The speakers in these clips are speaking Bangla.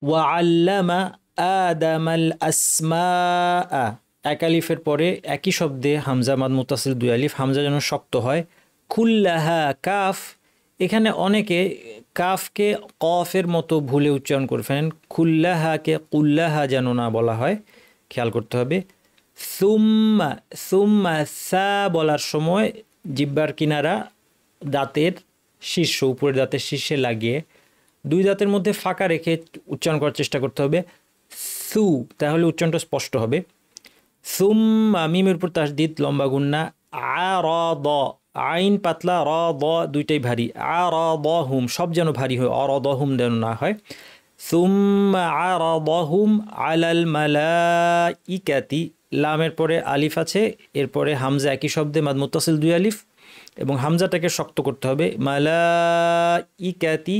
ওয়াআল্লামা আদামাল আসমা, এক আলিফের পরে একই শব্দে হামজা মাদ মুত্তাসিল দুই আলিফ, হামজা যেন শক্ত হয়। কুল্লাহা কাফ, এখানে অনেকে কাফকে কফের মতো ভুলে উচ্চারণ করে ফেলেন, খুল্লাহাকে কুল্লাহা যেন না বলা হয়, খেয়াল করতে হবে। সুম্মা, সুম্মা সা বলার সময় জিহ্বার কিনারা দাঁতের শীর্ষ, উপরের দাঁতের শীর্ষে লাগিয়ে দুই দাঁতের মধ্যে ফাঁকা রেখে উচ্চারণ করার চেষ্টা করতে হবে সু, তাহলে উচ্চারণটা স্পষ্ট হবে। সুম্মা মিমের উপর তাসদিদ লম্বা গুন্না, আরাদ, আইন পাতলা, র দ দুইটাই ভারী, আরাদহুম সব যেন ভারী হয়, অরাদহুম যেন না হয়। সুম্মা আরাদহুম আলাল মালাইকাতি, লামের পরে আলিফ আছে, এরপরে হামজা একই শব্দে মাদ মুত্তাসিল দুই আলিফ, এবং হামজাটাকে শক্ত করতে হবে, মালাইকাতি।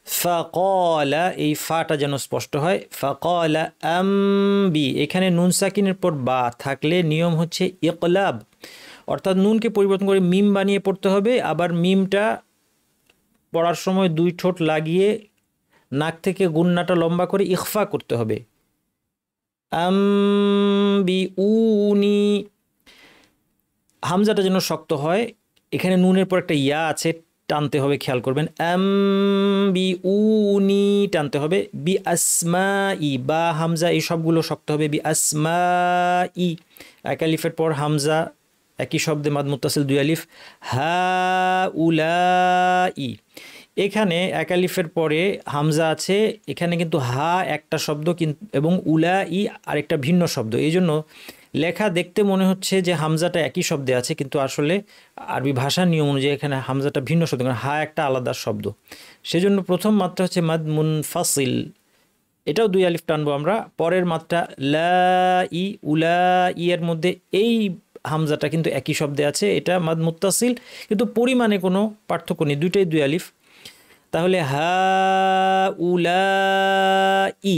ফাকালা, এই ফাটা যেন স্পষ্ট হয়, ফাকালা আম্বি, এখানে নুন সাকিনের পর বা থাকলে নিয়ম হচ্ছে ইকলাব, অর্থাৎ নুনকে পরিবর্তন করে মিম বানিয়ে পড়তে হবে, আবার মিমটা পড়ার সময় দুই ঠোঁট লাগিয়ে নাক থেকে গুন্নাটা লম্বা করে ইখফা করতে হবে। আম্বি উনি, হামজাটা যেন শক্ত হয়, এখানে নুনের পর একটা ইয়া আছে, টানতে হবে, খেয়াল করবেন। বি উনি টানতে হবে, বি আসমা ই, বা হামজা এই সবগুলো শক্ত হবে, বি আসমা ই, এক আলিফের পর হামজা একই শব্দে মাদ মুত্তাসিল দুই আলিফ, হা উলা ই, এখানে এক আলিফের পরে হামজা আছে, এখানে কিন্তু হা একটা শব্দ কিন্তু এবং উলা ই আরেকটা ভিন্ন শব্দ, এই জন্য লেখা দেখতে মনে হচ্ছে যে হামজাটা একই শব্দে আছে, কিন্তু আসলে আরবি ভাষার নিয়ম অনুযায়ী এখানে হামজাটা ভিন্ন শব্দ, কারণ হা একটা আলাদা শব্দ। সেজন্য প্রথম মাত্রা হচ্ছে মাদ মুনফাসিল, এটাও দুই আলিফ টানবো আমরা। পরের মাত্রা লা ই, উলা ই এর মধ্যে এই হামজাটা কিন্তু একই শব্দে আছে, এটা মাদ মুত্তাসিল, কিন্তু পরিমাণে কোনো পার্থক্য নেই, দুইটাই দুই আলিফ। তাহলে হা উলা ই,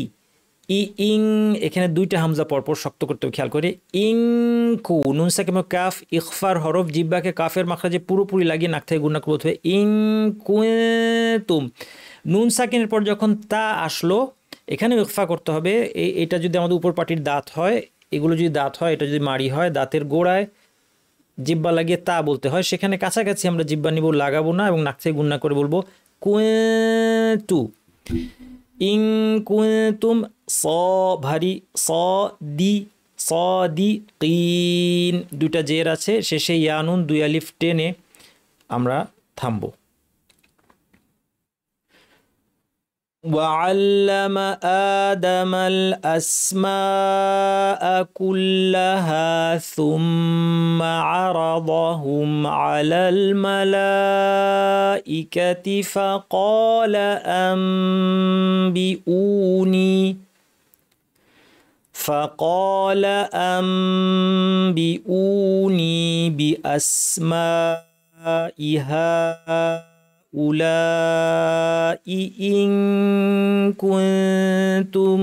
ই ইং, এখানে দুইটা হামজা পরপর শক্ত করতে হবে, খেয়াল করে। ইং কু, নুন সাকিন কাফ ইখফার হরফ, জিব্বাকে কাফের মাখরাজে পুরোপুরি লাগিয়ে নাক থেকে গুণা করতে হবে। ইং কুনতুম, নুন সাকিনের পর যখন তা আসলো এখানে ইখফা করতে হবে। এটা যদি আমাদের উপর পাটির দাঁত হয়, এগুলো যদি দাঁত হয়, এটা যদি মাড়ি হয়, দাঁতের গোড়ায় জিব্বা লাগিয়ে তা বলতে হয়, সেখানে কাছাকাছি আমরা জিব্বা নিব, লাগাবো না, এবং নাক থেকে গুণা করে বলবো কুনতু। ইং কুনতুম, স ভারী, স দি, স দি কিন, দুইটা জের আছে, শেষে ইয়ানুন দুই আলিফ টেনে আমরা থামবো। وعلم آدم الأسماء كلها ثم عرضهم على الملائكة فقال أنبئوني بأسماء هؤلاء إن كنتم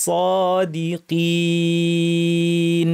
صادقين।